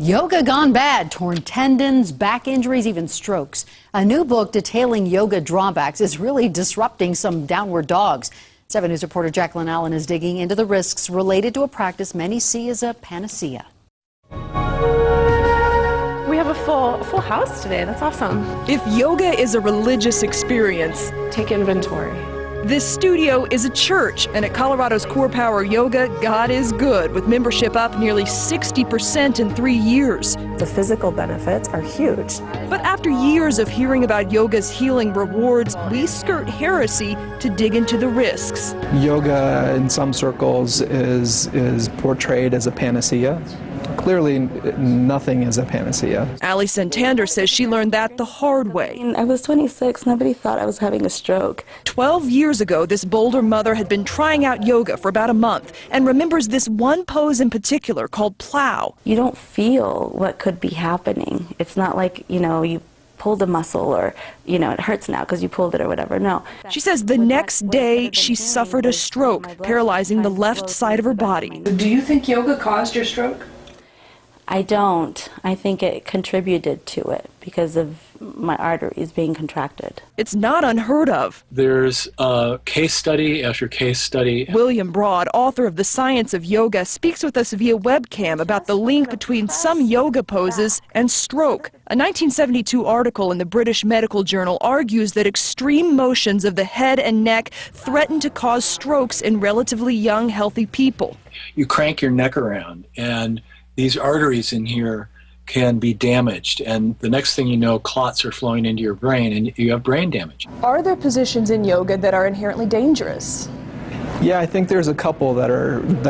Yoga gone bad, torn tendons, back injuries, even strokes. A new book detailing yoga drawbacks is really disrupting some downward dogs. 7 News reporter Jaclyn Allen is digging into the risks related to a practice many see as a panacea. We have a full house today. That's awesome. If yoga is a religious experience, Take inventory. this studio is a church, and at Colorado's Core Power Yoga, God is good, with membership up nearly 60% in 3 years. The physical benefits are huge. But after years of hearing about yoga's healing rewards, we skirt heresy to dig into the risks. Yoga in some circles is portrayed as a panacea. Clearly, nothing is a panacea. Ali Santander says she learned that the hard way. I was 26, nobody thought I was having a stroke. 12 years ago, this Boulder mother had been trying out yoga for about a month and remembers this one pose in particular called plow. You don't feel what could be happening. It's not like, you pulled a muscle or, it hurts now because you pulled it or whatever. No. She says the next day she suffered a stroke, paralyzing the left side of her body. Do you think yoga caused your stroke? I don't. I think it contributed to it because of my arteries being contracted. It's not unheard of. There's case study after case study. William Broad, author of The Science of Yoga, speaks with us via webcam about the link between some yoga poses and stroke. A 1972 article in the British Medical Journal argues that extreme motions of the head and neck threaten to cause strokes in relatively young, healthy people. You crank your neck around, and these arteries in here can be damaged, and the next thing you know, clots are flowing into your brain and you have brain damage. Are there positions in yoga that are inherently dangerous? Yeah, I think there's a couple that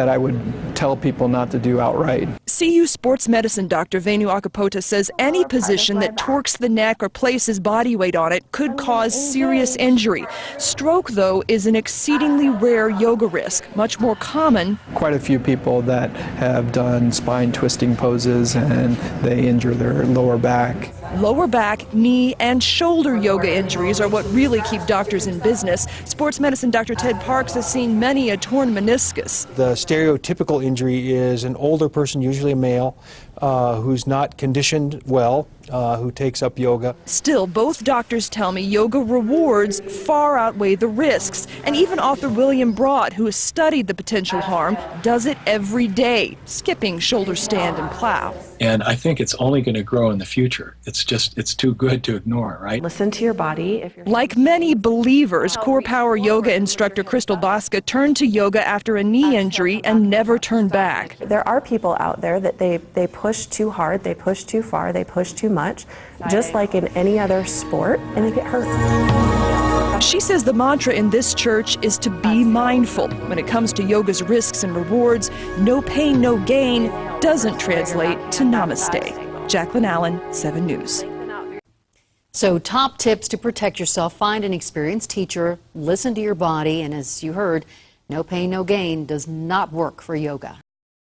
I would tell people not to do outright. CU sports medicine Dr. Venu Akapota says any position that torques the neck or places body weight on it could cause serious injury. Stroke, though, is an exceedingly rare yoga risk, much more common. Quite a few people that have done spine twisting poses and they injure their lower back. Lower back, knee, and shoulder yoga injuries are what really keep doctors in business. Sports medicine Dr. Ted Parks has seen many a torn meniscus. The stereotypical injury is an older person, usually a male, who's not conditioned well, who takes up yoga. Still, both doctors tell me yoga rewards far outweigh the risks. And even author William Broad, who has studied the potential harm, does it every day, skipping shoulder stand and plow. And I think it's only going to grow in the future. It's too good to ignore, right? Listen to your body. If you're Like many believers, Core Power Yoga instructor Crystal Bosca turned to yoga after a knee injury and never turned back. There are people out there that they push too hard, they push too far, they push too much, just like in any other sport, and they get hurt. She says the mantra in this church is to be mindful. When it comes to yoga's risks and rewards, no pain, no gain doesn't translate to namaste. Jaclyn Allen, 7 News. So top tips to protect yourself: find an experienced teacher, listen to your body, and as you heard, no pain, no gain does not work for yoga.